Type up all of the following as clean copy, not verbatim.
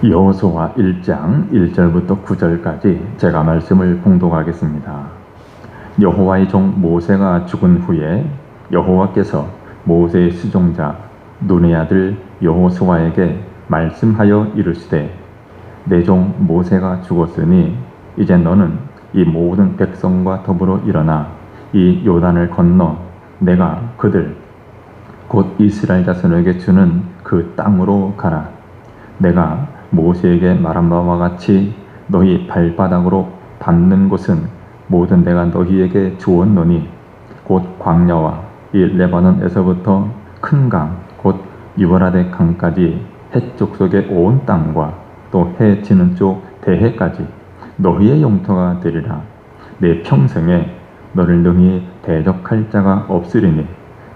여호수아 1장 1절부터 9절까지 제가 말씀을 봉독하겠습니다. 여호와의 종 모세가 죽은 후에 여호와께서 모세의 수종자 눈의 아들 여호수아에게 말씀하여 이르시되, 내 종 모세가 죽었으니 이제 너는 이 모든 백성과 더불어 일어나 이 요단을 건너 내가 그들 곧 이스라엘 자손에게 주는 그 땅으로 가라. 내가 모세에게 말한 바와 같이 너희 발바닥으로 밟는 곳은 모든 내가 너희에게 주었노니 곧 광야와 이 레바논에서부터 큰 강 곧 유브라데 강까지 해쪽 속의 온 땅과 또 해 지는 쪽 대해까지 너희의 영토가 되리라. 내 평생에 너를 능히 대적할 자가 없으리니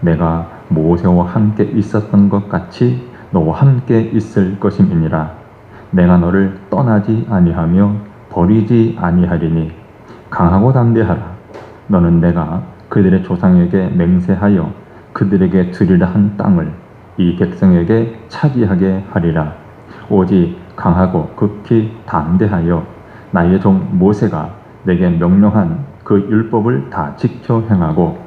내가 모세와 함께 있었던 것 같이 너와 함께 있을 것임이니라. 내가 너를 떠나지 아니하며 버리지 아니하리니 강하고 담대하라. 너는 내가 그들의 조상에게 맹세하여 그들에게 주리라 한 땅을 이 백성에게 차지하게 하리라. 오직 강하고 극히 담대하여 나의 종 모세가 내게 명령한 그 율법을 다 지켜 행하고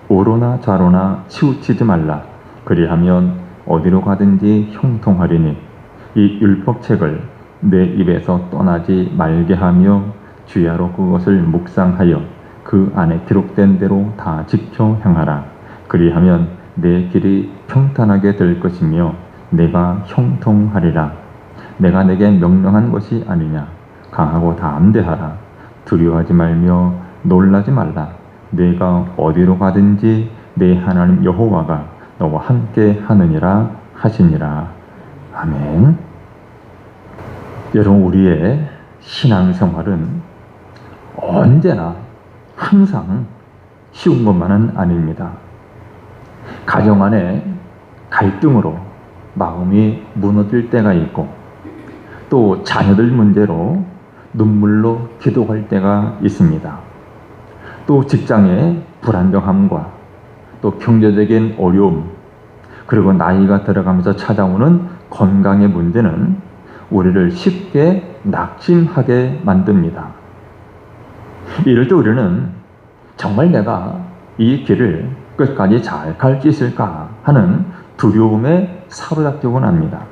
우로나 좌로나 치우치지 말라. 그리하면 어디로 가든지 형통하리니 이 율법책을 내 입에서 떠나지 말게 하며 주야로 그것을 묵상하여 그 안에 기록된 대로 다 지켜 행하라. 그리하면 내 길이 평탄하게 될 것이며 내가 형통하리라. 내가 내게 명령한 것이 아니냐. 강하고 담대하라. 두려워하지 말며 놀라지 말라. 내가 어디로 가든지 내 하나님 여호와가 너와 함께 하느니라 하시니라. 아멘. 여러분, 우리의 신앙생활은 언제나 항상 쉬운 것만은 아닙니다. 가정 안에 갈등으로 마음이 무너질 때가 있고 또 자녀들 문제로 눈물로 기도할 때가 있습니다. 또 직장의 불안정함과 또 경제적인 어려움, 그리고 나이가 들어가면서 찾아오는 건강의 문제는 우리를 쉽게 낙심하게 만듭니다. 이럴 때 우리는 정말 내가 이 길을 끝까지 잘 갈 수 있을까 하는 두려움에 사로잡히곤 합니다.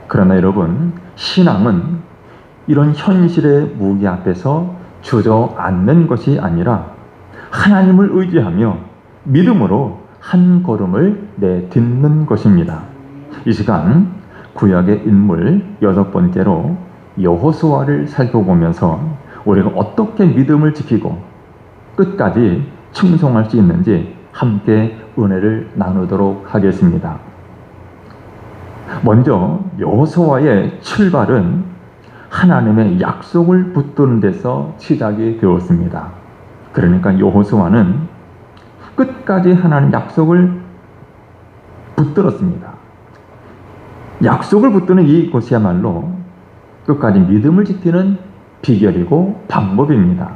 그러나 여러분, 신앙은 이런 현실의 무기 앞에서 주저앉는 것이 아니라 하나님을 의지하며 믿음으로 한 걸음을 내딛는 것입니다. 이 시간 구약의 인물 6번째로 여호수아를 살펴보면서 우리가 어떻게 믿음을 지키고 끝까지 충성할 수 있는지 함께 은혜를 나누도록 하겠습니다. 먼저 여호수아의 출발은 하나님의 약속을 붙드는 데서 시작이 되었습니다. 그러니까 여호수아는 끝까지 하나님 약속을 붙들었습니다. 약속을 붙드는 이것이야말로 끝까지 믿음을 지키는 비결이고 방법입니다.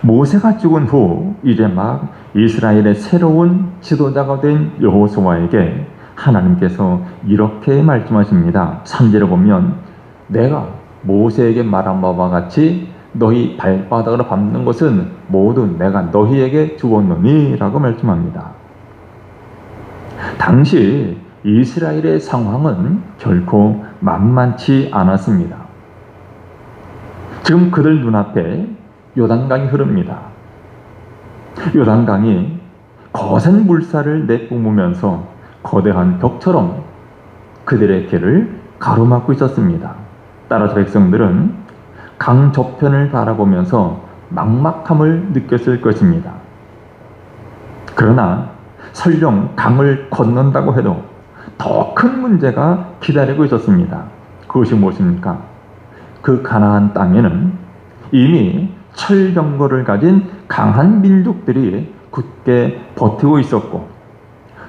모세가 죽은 후 이제 막 이스라엘의 새로운 지도자가 된 여호수아에게 하나님께서 이렇게 말씀하십니다. 3절에 보면 내가 모세에게 말한 바와 같이 너희 발바닥으로 밟는 것은 모두 내가 너희에게 주었노니 라고 말씀합니다. 당시 이스라엘의 상황은 결코 만만치 않았습니다. 지금 그들 눈앞에 요단강이 흐릅니다. 요단강이 거센 물살을 내뿜으면서 거대한 벽처럼 그들의 길을 가로막고 있었습니다. 따라서 백성들은 강 저편을 바라보면서 막막함을 느꼈을 것입니다. 그러나 설령 강을 건넌다고 해도 더 큰 문제가 기다리고 있었습니다. 그것이 무엇입니까? 그 가나안 땅에는 이미 철병거를 가진 강한 민족들이 굳게 버티고 있었고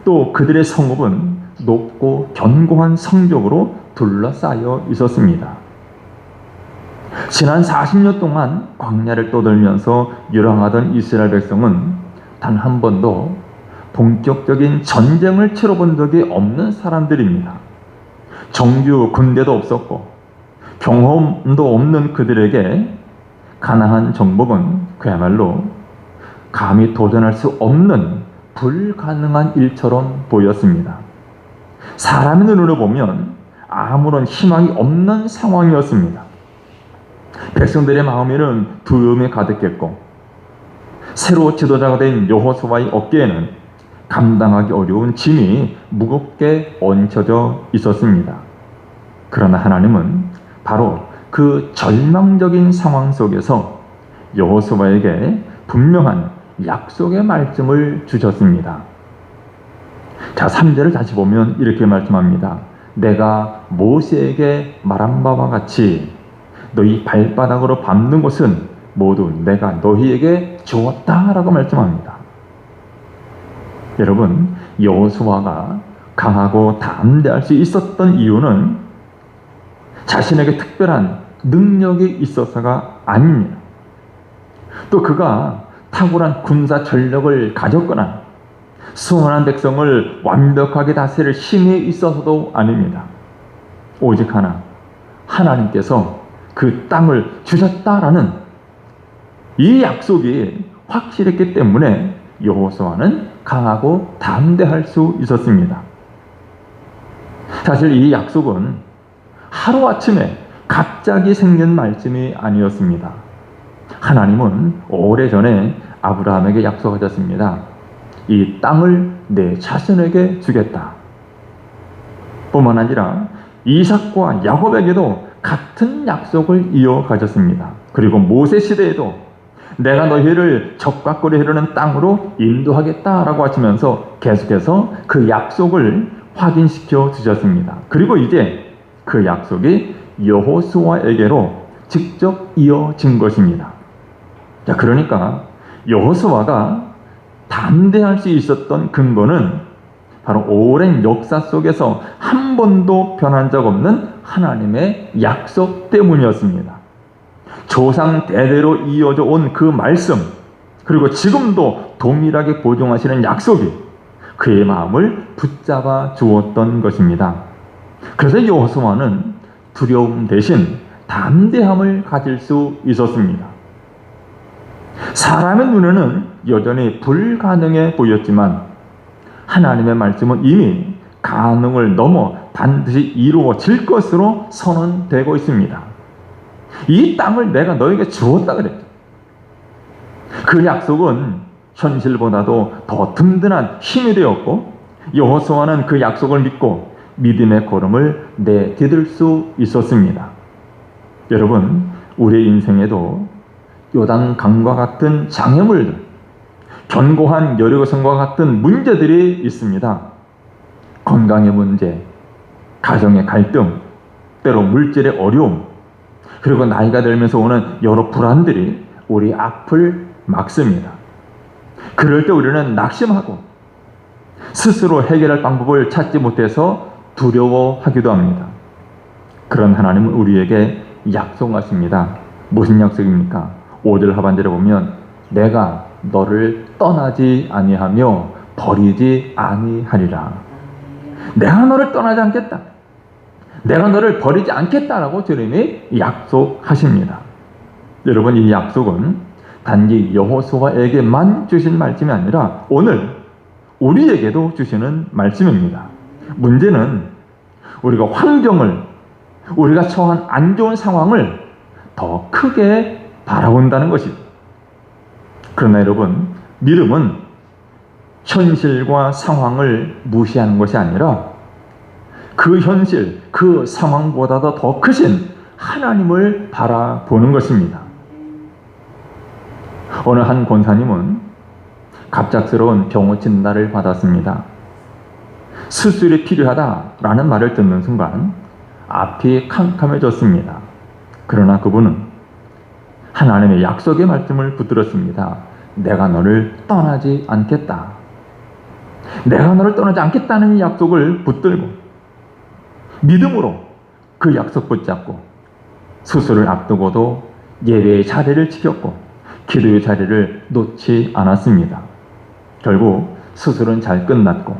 또 그들의 성읍은 높고 견고한 성벽으로 둘러싸여 있었습니다. 지난 40년 동안 광야를 떠돌면서 유랑하던 이스라엘 백성은 단 한 번도 본격적인 전쟁을 치러본 적이 없는 사람들입니다. 정규 군대도 없었고 경험도 없는 그들에게 가나안 정복은 그야말로 감히 도전할 수 없는 불가능한 일처럼 보였습니다. 사람의 눈으로 보면 아무런 희망이 없는 상황이었습니다. 백성들의 마음에는 두려움이 가득했고 새로 지도자가 된 여호수아의 어깨에는 감당하기 어려운 짐이 무겁게 얹혀져 있었습니다. 그러나 하나님은 바로 그 절망적인 상황 속에서 여호수아에게 분명한 약속의 말씀을 주셨습니다. 자, 3절을 다시 보면 이렇게 말씀합니다. 내가 모세에게 말한 바와 같이 너희 발바닥으로 밟는 곳은 모두 내가 너희에게 주었다라고 말씀합니다. 여러분, 여호수아가 강하고 담대할 수 있었던 이유는 자신에게 특별한 능력이 있어서가 아닙니다. 또 그가 탁월한 군사 전력을 가졌거나 수많은 백성을 완벽하게 다스릴 힘이 있어서도 아닙니다. 오직 하나, 하나님께서 그 땅을 주셨다라는 이 약속이 확실했기 때문에 여호수아는 강하고 담대할 수 있었습니다. 사실 이 약속은 하루아침에 갑자기 생긴 말씀이 아니었습니다. 하나님은 오래전에 아브라함에게 약속하셨습니다. 이 땅을 내 자손에게 주겠다. 뿐만 아니라 이삭과 야곱에게도 같은 약속을 이어가셨습니다. 그리고 모세 시대에도 내가 너희를 적과 꿀이 흐르는 땅으로 인도하겠다라고 하시면서 계속해서 그 약속을 확인시켜 주셨습니다. 그리고 이제 그 약속이 여호수아에게로 직접 이어진 것입니다. 자, 그러니까 여호수아가 담대할 수 있었던 근거는 바로 오랜 역사 속에서 한 번도 변한 적 없는 하나님의 약속 때문이었습니다. 조상 대대로 이어져 온 그 말씀, 그리고 지금도 동일하게 보존하시는 약속이 그의 마음을 붙잡아 주었던 것입니다. 그래서 여호수아는 두려움 대신 담대함을 가질 수 있었습니다. 사람의 눈에는 여전히 불가능해 보였지만 하나님의 말씀은 이미 가능을 넘어 반드시 이루어질 것으로 선언되고 있습니다. 이 땅을 내가 너에게 주었다 그랬죠. 그 약속은 현실보다도 더 든든한 힘이 되었고 여호수아는 그 약속을 믿고 믿음의 걸음을 내디딜 수 있었습니다. 여러분, 우리의 인생에도 요단강과 같은 장애물들, 견고한 여리고성과 같은 문제들이 있습니다. 건강의 문제, 가정의 갈등, 때로 물질의 어려움, 그리고 나이가 들면서 오는 여러 불안들이 우리 앞을 막습니다. 그럴 때 우리는 낙심하고 스스로 해결할 방법을 찾지 못해서 두려워하기도 합니다. 그런 하나님은 우리에게 약속하십니다. 무슨 약속입니까? 5절 하반절에 보면 내가 너를 떠나지 아니하며 버리지 아니하리라. 내가 너를 떠나지 않겠다. 내가 너를 버리지 않겠다라고 주님이 약속하십니다. 여러분, 이 약속은 단지 여호수아에게만 주신 말씀이 아니라 오늘 우리에게도 주시는 말씀입니다. 문제는 우리가 환경을, 우리가 처한 안 좋은 상황을 더 크게 바라본다는 것입니다. 그러나 여러분, 믿음은 현실과 상황을 무시하는 것이 아니라 그 현실, 그 상황보다도 더 크신 하나님을 바라보는 것입니다. 어느 한 권사님은 갑작스러운 병원 진단을 받았습니다. 수술이 필요하다라는 말을 듣는 순간 앞이 캄캄해졌습니다. 그러나 그분은 하나님의 약속의 말씀을 붙들었습니다. 내가 너를 떠나지 않겠다. 내가 너를 떠나지 않겠다는 이 약속을 붙들고 믿음으로 그 약속 붙잡고 수술을 앞두고도 예배의 자리를 지켰고 기도의 자리를 놓지 않았습니다. 결국 수술은 잘 끝났고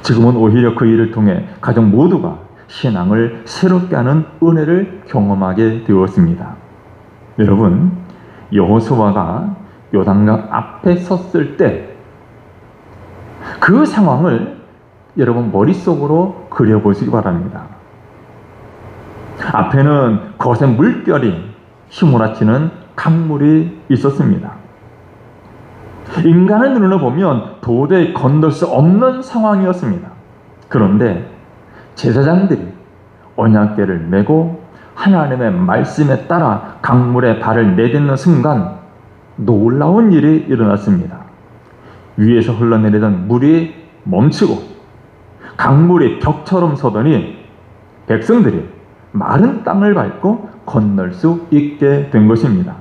지금은 오히려 그 일을 통해 가족 모두가 신앙을 새롭게 하는 은혜를 경험하게 되었습니다. 여러분, 여호수아가 요단강 앞에 섰을 때 그 상황을 여러분 머릿속으로 그려보시기 바랍니다. 앞에는 거센 물결이 휘몰아치는 강물이 있었습니다. 인간의 눈으로 보면 도저히 건널 수 없는 상황이었습니다. 그런데 제사장들이 언약궤를 메고 하나님의 말씀에 따라 강물에 발을 내딛는 순간 놀라운 일이 일어났습니다. 위에서 흘러내리던 물이 멈추고 강물이 벽처럼 서더니 백성들이 마른 땅을 밟고 건널 수 있게 된 것입니다.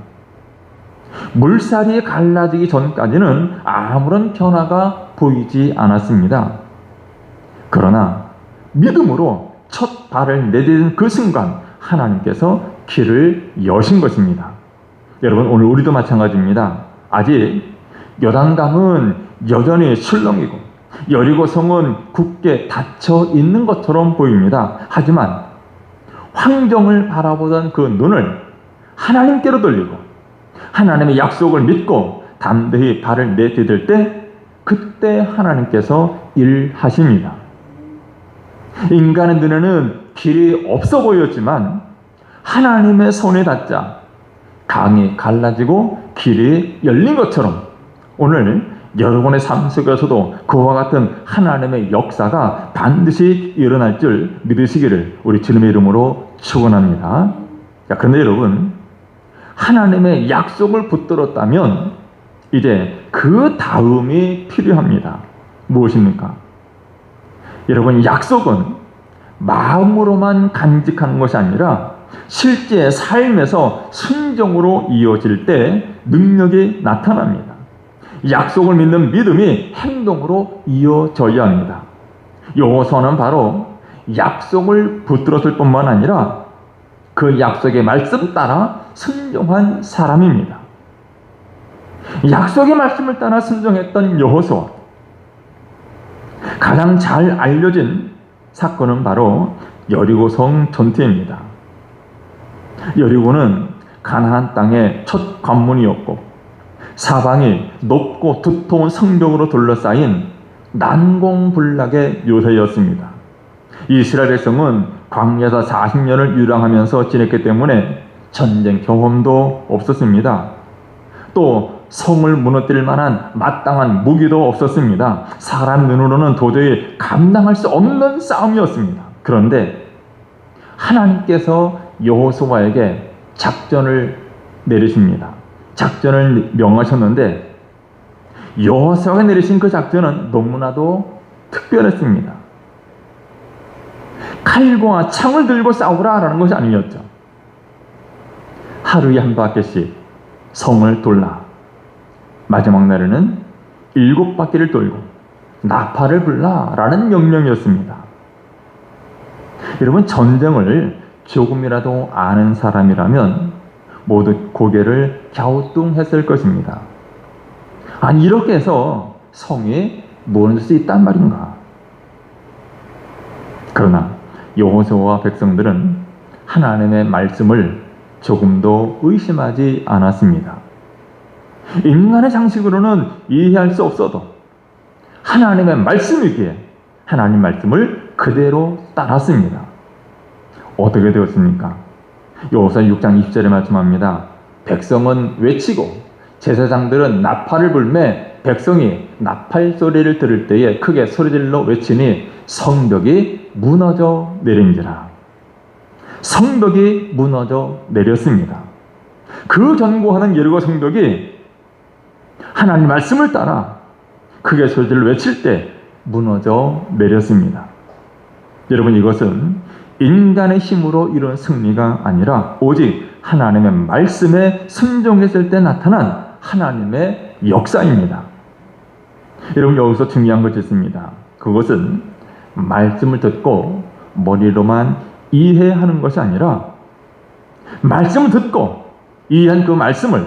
물살이 갈라지기 전까지는 아무런 변화가 보이지 않았습니다. 그러나 믿음으로 첫 발을 내딛은 그 순간 하나님께서 길을 여신 것입니다. 여러분, 오늘 우리도 마찬가지입니다. 아직 요단강은 여전히 술렁이고 여리고성은 굳게 닫혀 있는 것처럼 보입니다. 하지만 환경을 바라보던 그 눈을 하나님께로 돌리고 하나님의 약속을 믿고 담대히 발을 내디딜 때 그때 하나님께서 일하십니다. 인간의 눈에는 길이 없어 보였지만 하나님의 손에 닿자 강이 갈라지고 길이 열린 것처럼 오늘 여러분의 삶 속에서도 그와 같은 하나님의 역사가 반드시 일어날 줄 믿으시기를 우리 주님의 이름으로 축원합니다. 그런데 여러분, 하나님의 약속을 붙들었다면 이제 그 다음이 필요합니다. 무엇입니까? 여러분, 약속은 마음으로만 간직하는 것이 아니라 실제 삶에서 순종으로 이어질 때 능력이 나타납니다. 약속을 믿는 믿음이 행동으로 이어져야 합니다. 여호수아는 바로 약속을 붙들었을 뿐만 아니라 그 약속의 말씀 따라 순종한 사람입니다. 약속의 말씀을 따라 순종했던 여호수아, 가장 잘 알려진 사건은 바로 여리고성 전투입니다. 여리고는 가나안 땅의 첫 관문이었고 사방이 높고 두터운 성벽으로 둘러싸인 난공불락의 요새였습니다. 이스라엘 백성은 광야에서 40년을 유랑하면서 지냈기 때문에 전쟁 경험도 없었습니다. 또 성을 무너뜨릴 만한 마땅한 무기도 없었습니다. 사람 눈으로는 도저히 감당할 수 없는 싸움이었습니다. 그런데 하나님께서 여호수아에게 작전을 내리십니다. 작전을 명하셨는데 여호수아가 내리신 그 작전은 너무나도 특별했습니다. 칼과 창을 들고 싸우라라는 것이 아니었죠. 하루에 한 바퀴씩 성을 돌라. 마지막 날에는 7바퀴를 돌고 나팔을 불라라는 명령이었습니다. 여러분, 전쟁을 조금이라도 아는 사람이라면 모두 고개를 갸우뚱했을 것입니다. 아니, 이렇게 해서 성이 무너질 수 있단 말인가? 그러나 여호수아와 백성들은 하나님의 말씀을 조금도 의심하지 않았습니다. 인간의 상식으로는 이해할 수 없어도 하나님의 말씀이기에 하나님 말씀을 그대로 따랐습니다. 어떻게 되었습니까? 여호수아 6장 20절에 말씀합니다. 백성은 외치고 제사장들은 나팔을 불매 백성이 나팔 소리를 들을 때에 크게 소리질러 외치니 성벽이 무너져 내린지라. 성벽이 무너져 내렸습니다. 그 견고하는 여리고 성벽이 하나님 말씀을 따라 크게 소리질러 외칠 때 무너져 내렸습니다. 여러분, 이것은 인간의 힘으로 이룬 승리가 아니라 오직 하나님의 말씀에 순종했을 때 나타난 하나님의 역사입니다. 여러분, 여기서 중요한 것이 있습니다. 그것은 말씀을 듣고 머리로만 이해하는 것이 아니라 말씀을 듣고 이해한 그 말씀을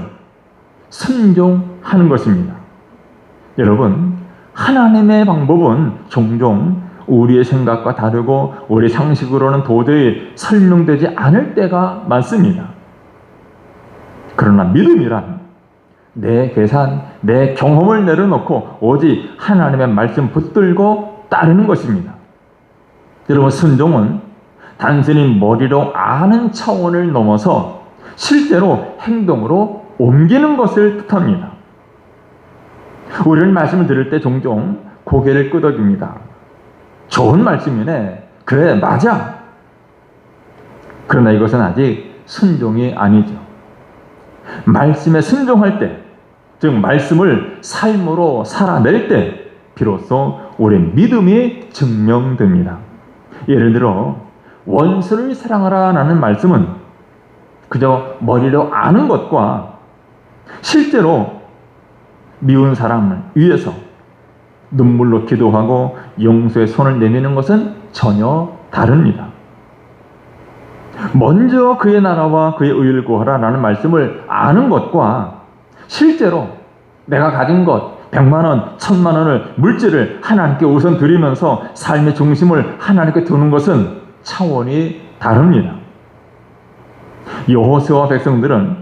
순종하는 것입니다. 여러분, 하나님의 방법은 종종 우리의 생각과 다르고 우리 상식으로는 도저히 설명되지 않을 때가 많습니다. 그러나 믿음이란 내 계산, 내 경험을 내려놓고 오직 하나님의 말씀 붙들고 따르는 것입니다. 여러분, 순종은 단순히 머리로 아는 차원을 넘어서 실제로 행동으로 옮기는 것을 뜻합니다. 우리는 말씀을 들을 때 종종 고개를 끄덕입니다. 좋은 말씀이네. 그래, 맞아. 그러나 이것은 아직 순종이 아니죠. 말씀에 순종할 때, 즉 말씀을 삶으로 살아낼 때 비로소 우리의 믿음이 증명됩니다. 예를 들어 원수를 사랑하라 라는 말씀은 그저 머리로 아는 것과 실제로 미운 사람을 위해서 눈물로 기도하고 용서의 손을 내미는 것은 전혀 다릅니다. 먼저 그의 나라와 그의 의를 구하라 라는 말씀을 아는 것과 실제로 내가 가진 것 100만 원, 1000만 원을 물질을 하나님께 우선 드리면서 삶의 중심을 하나님께 두는 것은 차원이 다릅니다. 여호수아와 백성들은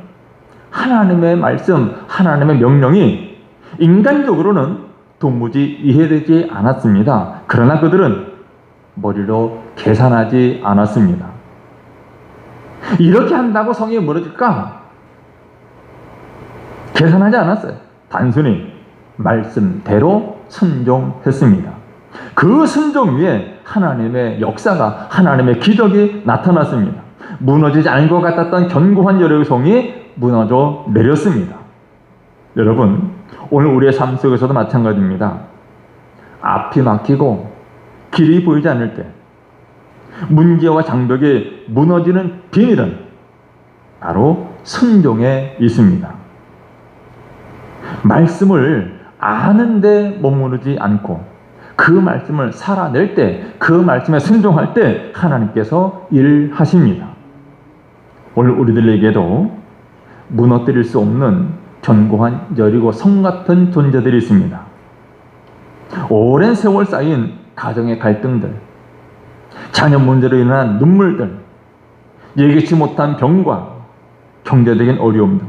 하나님의 말씀, 하나님의 명령이 인간적으로는 도무지 이해되지 않았습니다. 그러나 그들은 머리로 계산하지 않았습니다. 이렇게 한다고 성이 무너질까? 계산하지 않았어요. 단순히 말씀대로 순종했습니다. 그 순종 위에 하나님의 역사가, 하나님의 기적이 나타났습니다. 무너지지 않을 것 같았던 견고한 여리고성이 무너져 내렸습니다. 여러분, 오늘 우리의 삶 속에서도 마찬가지입니다. 앞이 막히고 길이 보이지 않을 때 문제와 장벽이 무너지는 비밀은 바로 순종에 있습니다. 말씀을 아는데 머무르지 않고 그 말씀을 살아낼 때, 그 말씀에 순종할 때 하나님께서 일하십니다. 오늘 우리들에게도 무너뜨릴 수 없는 견고한 여리고 성 같은 존재들이 있습니다. 오랜 세월 쌓인 가정의 갈등들, 자녀 문제로 인한 눈물들, 예기치 못한 병과 경제적인 어려움 등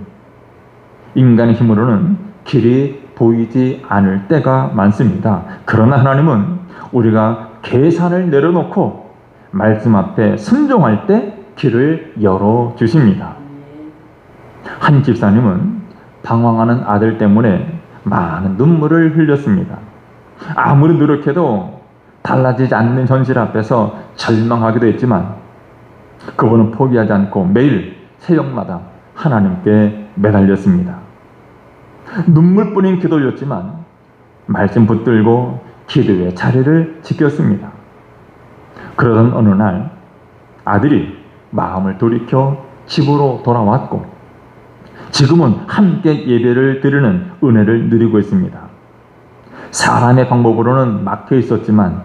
인간의 힘으로는 길이 보이지 않을 때가 많습니다. 그러나 하나님은 우리가 계산을 내려놓고 말씀 앞에 순종할 때 길을 열어주십니다. 한 집사님은 방황하는 아들 때문에 많은 눈물을 흘렸습니다. 아무리 노력해도 달라지지 않는 현실 앞에서 절망하기도 했지만 그분은 포기하지 않고 매일 새벽마다 하나님께 매달렸습니다. 눈물뿐인 기도였지만 말씀 붙들고 기도의 자리를 지켰습니다. 그러던 어느 날 아들이 마음을 돌이켜 집으로 돌아왔고 지금은 함께 예배를 드리는 은혜를 누리고 있습니다. 사람의 방법으로는 막혀 있었지만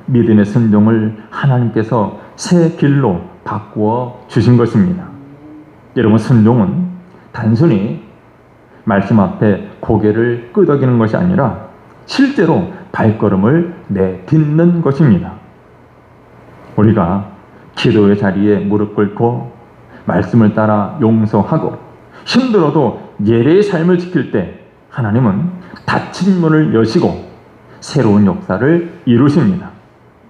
믿음의 순종을 하나님께서 새 길로 바꾸어 주신 것입니다. 여러분, 순종은 단순히 말씀 앞에 고개를 끄덕이는 것이 아니라 실제로 발걸음을 내딛는 것입니다. 우리가 기도의 자리에 무릎 꿇고 말씀을 따라 용서하고 힘들어도 예배의 삶을 지킬 때 하나님은 닫힌 문을 여시고 새로운 역사를 이루십니다.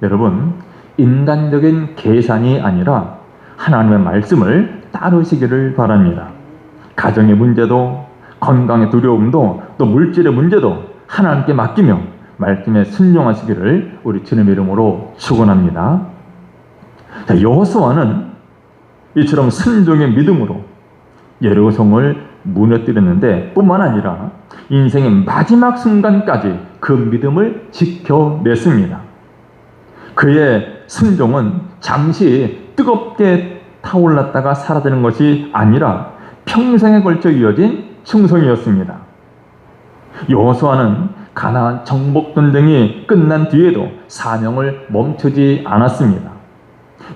여러분, 인간적인 계산이 아니라 하나님의 말씀을 따르시기를 바랍니다. 가정의 문제도, 건강의 두려움도, 또 물질의 문제도 하나님께 맡기며 말씀에 순종하시기를 우리 주님의 이름으로 축원합니다. 여호수아는 이처럼 순종의 믿음으로 여리고성을 무너뜨렸는데 뿐만 아니라 인생의 마지막 순간까지 그 믿음을 지켜냈습니다. 그의 순종은 잠시 뜨겁게 타올랐다가 사라지는 것이 아니라 평생에 걸쳐 이어진 충성이었습니다. 여호수아는 가나안 정복 전쟁이 끝난 뒤에도 사명을 멈추지 않았습니다.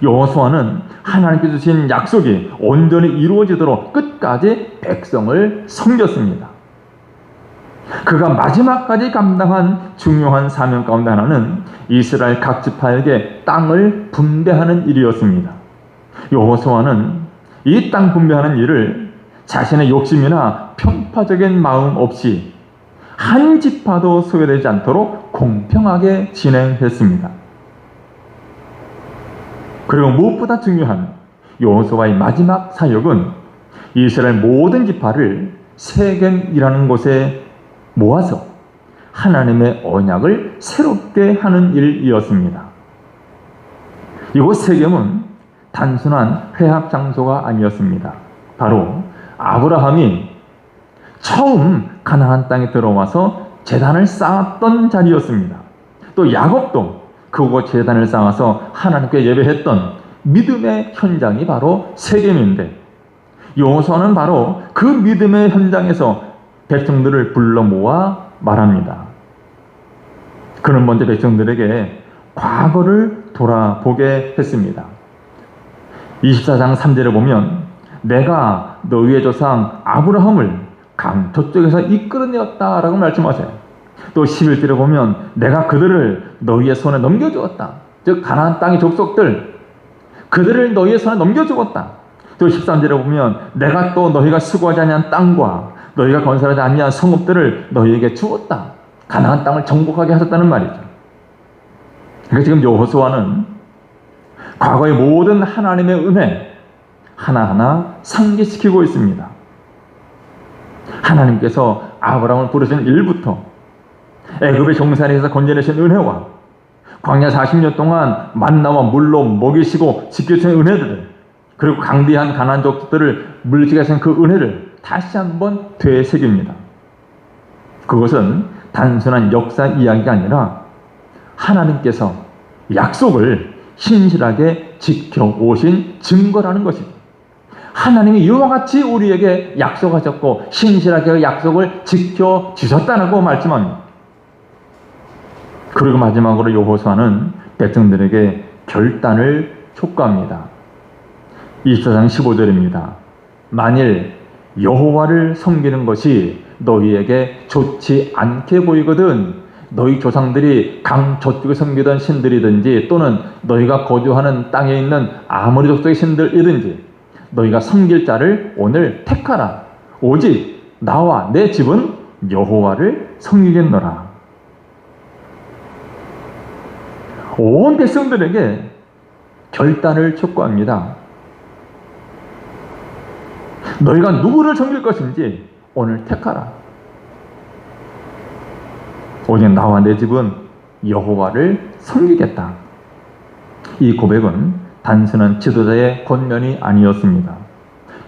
여호수아는 하나님께 주신 약속이 온전히 이루어지도록 끝까지 백성을 섬겼습니다. 그가 마지막까지 감당한 중요한 사명 가운데 하나는 이스라엘 각 지파에게 땅을 분배하는 일이었습니다. 여호수아는 이 땅 분배하는 일을 자신의 욕심이나 편파적인 마음 없이 한 지파도 소외되지 않도록 공평하게 진행했습니다. 그리고 무엇보다 중요한 여호수아의 마지막 사역은 이스라엘 모든 지파를 세겜이라는 곳에 모아서 하나님의 언약을 새롭게 하는 일이었습니다. 이곳 세겜은 단순한 회합 장소가 아니었습니다. 바로 아브라함이 처음 가나안 땅에 들어와서 제단을 쌓았던 자리였습니다. 또 야곱도 그곳 제단을 쌓아서 하나님께 예배했던 믿음의 현장이 바로 세겜인데, 여호수아는 바로 그 믿음의 현장에서 백성들을 불러 모아 말합니다. 그는 먼저 백성들에게 과거를 돌아보게 했습니다. 24장 3절에 보면 내가 너희의 조상 아브라함을 강 저쪽에서 이끌어내었다라고 말씀하세요. 또 11절에 보면 내가 그들을 너희의 손에 넘겨주었다. 즉 가나안 땅의 족속들, 그들을 너희의 손에 넘겨주었다. 또 13절에 보면 내가 또 너희가 수고하지 아니한 땅과 너희가 건설하지 아니한 성읍들을 너희에게 주었다. 가나안 땅을 정복하게 하셨다는 말이죠. 그러니까 지금 여호수아는 과거의 모든 하나님의 은혜 하나하나 상기시키고 있습니다. 하나님께서 아브라함을 부르신 일부터 애굽의 종살이에서 건져내신 은혜와 광야 40년 동안 만나와 물로 먹이시고 지켜주신 은혜들을, 그리고 강대한 가나안 족들을 물리치게 하신 그 은혜를 다시 한번 되새깁니다. 그것은 단순한 역사 이야기가 아니라 하나님께서 약속을 신실하게 지켜오신 증거라는 것입니다. 하나님이 이와 같이 우리에게 약속하셨고 신실하게 그 약속을 지켜주셨다고 말씀합니다. 그리고 마지막으로 여호수아는 백성들에게 결단을 촉구합니다. 24장 15절입니다. 만일 여호와를 섬기는 것이 너희에게 좋지 않게 보이거든 너희 조상들이 강 저쪽에 섬기던 신들이든지 또는 너희가 거주하는 땅에 있는 아모리 족속의 신들이든지 너희가 섬길 자를 오늘 택하라. 오직 나와 내 집은 여호와를 섬기겠노라. 온 백성들에게 결단을 촉구합니다. 너희가 누구를 섬길 것인지 오늘 택하라. 오직 나와 내 집은 여호와를 섬기겠다. 이 고백은 단순한 지도자의 권면이 아니었습니다.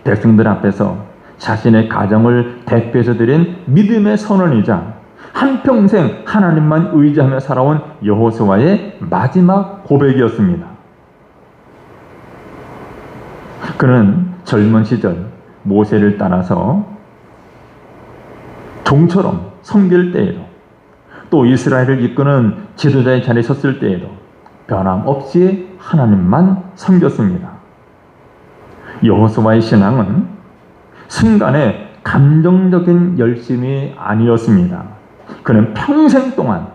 백성들 앞에서 자신의 가정을 대표해서 드린 믿음의 선언이자 한평생 하나님만 의지하며 살아온 여호수아의 마지막 고백이었습니다. 그는 젊은 시절 모세를 따라서 종처럼 섬길 때에도 또 이스라엘을 이끄는 지도자의 자리에 섰을 때에도 변함없이 하나님만 섬겼습니다. 여호수아의 신앙은 순간의 감정적인 열심이 아니었습니다. 그는 평생 동안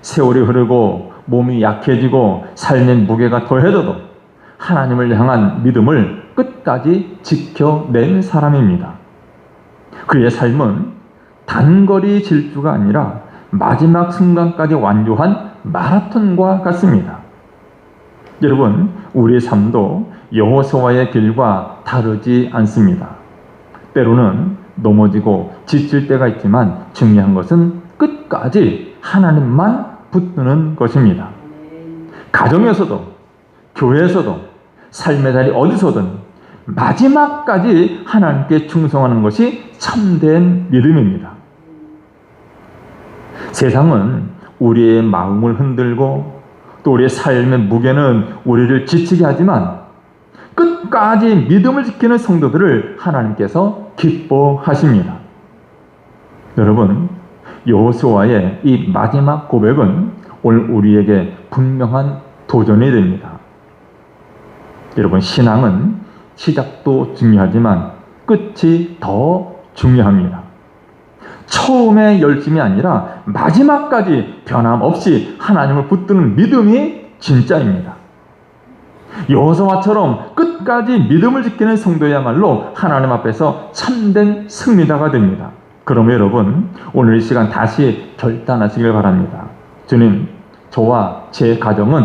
세월이 흐르고 몸이 약해지고 삶의 무게가 더해져도 하나님을 향한 믿음을 끝까지 지켜낸 사람입니다. 그의 삶은 단거리 질주가 아니라 마지막 순간까지 완주한 마라톤과 같습니다. 여러분, 우리의 삶도 여호수아의 길과 다르지 않습니다. 때로는 넘어지고 지칠 때가 있지만 중요한 것은 끝까지 하나님만 붙드는 것입니다. 가정에서도 교회에서도 삶의 자리 어디서든 마지막까지 하나님께 충성하는 것이 참된 믿음입니다. 세상은 우리의 마음을 흔들고 또 우리의 삶의 무게는 우리를 지치게 하지만 끝까지 믿음을 지키는 성도들을 하나님께서 기뻐하십니다. 여러분, 여호수아의 이 마지막 고백은 오늘 우리에게 분명한 도전이 됩니다. 여러분, 신앙은 시작도 중요하지만 끝이 더 중요합니다. 처음에 열심이 아니라 마지막까지 변함없이 하나님을 붙드는 믿음이 진짜입니다. 여호수아처럼 끝까지 믿음을 지키는 성도야말로 하나님 앞에서 참된 승리자가 됩니다. 그러면 여러분, 오늘 이 시간 다시 결단하시길 바랍니다. 주님, 저와 제 가정은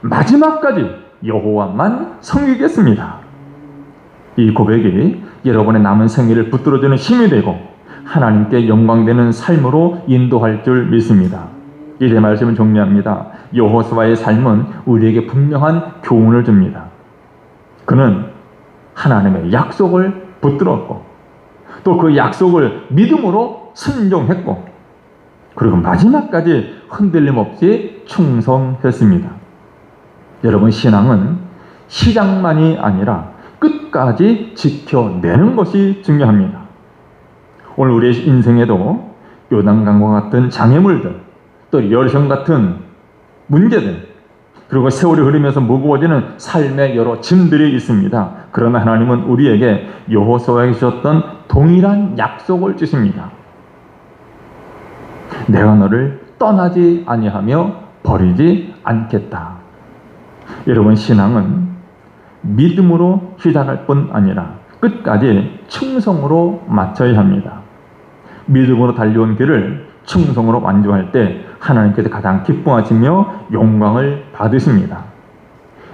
마지막까지 여호와만 섬기겠습니다. 이 고백이 여러분의 남은 생애를 붙들어주는 힘이 되고 하나님께 영광되는 삶으로 인도할 줄 믿습니다. 이제 말씀을 정리합니다. 여호수아의 삶은 우리에게 분명한 교훈을 줍니다. 그는 하나님의 약속을 붙들었고 또 그 약속을 믿음으로 순종했고 그리고 마지막까지 흔들림 없이 충성했습니다. 여러분, 신앙은 시작만이 아니라 끝까지 지켜내는 것이 중요합니다. 오늘 우리의 인생에도 요단강과 같은 장애물들, 또 열성 같은 문제들, 그리고 세월이 흐르면서 무거워지는 삶의 여러 짐들이 있습니다. 그러나 하나님은 우리에게 여호수아에게 주셨던 동일한 약속을 주십니다. 내가 너를 떠나지 아니하며 버리지 않겠다. 여러분, 신앙은 믿음으로 시작할 뿐 아니라 끝까지 충성으로 마쳐야 합니다. 믿음으로 달려온 길을 충성으로 완주할 때 하나님께서 가장 기뻐하시며 영광을 받으십니다.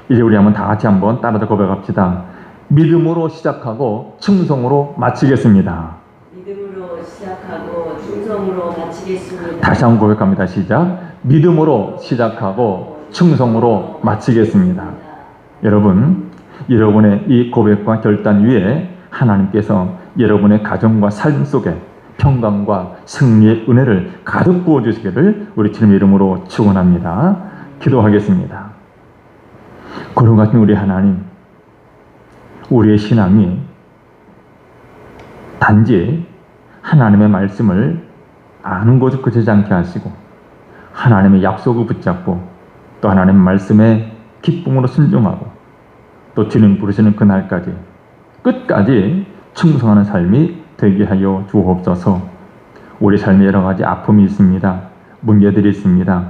이제 우리 한번 다 같이 한번 따라서 고백합시다. 믿음으로 시작하고 충성으로 마치겠습니다. 믿음으로 시작하고 충성으로 마치겠습니다. 다시 한번 고백합니다. 시작. 믿음으로 시작하고 충성으로 마치겠습니다. 여러분, 여러분의 이 고백과 결단 위에 하나님께서 여러분의 가정과 삶 속에 평강과 승리의 은혜를 가득 부어주시기를 우리 주님의 이름으로 축원합니다. 기도하겠습니다. 거룩하신 우리 하나님, 우리의 신앙이 단지 하나님의 말씀을 아는 것에 그치지 않게 하시고 하나님의 약속을 붙잡고 또 하나님의 말씀에 기쁨으로 순종하고 또 주님 부르시는 그날까지 끝까지 충성하는 삶이 되게 하여 주옵소서. 우리 삶에 여러 가지 아픔이 있습니다. 문제들이 있습니다.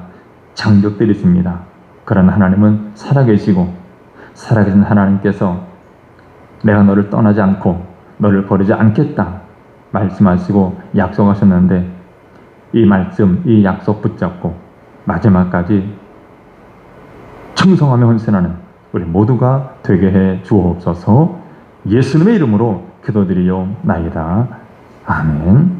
장벽들이 있습니다. 그러나 하나님은 살아계시고 살아계신 하나님께서 내가 너를 떠나지 않고 너를 버리지 않겠다 말씀하시고 약속하셨는데 이 말씀, 이 약속 붙잡고 마지막까지 충성하며 헌신하는 우리 모두가 되게 해 주옵소서. 예수님의 이름으로 기도드리옵나이다. 아멘.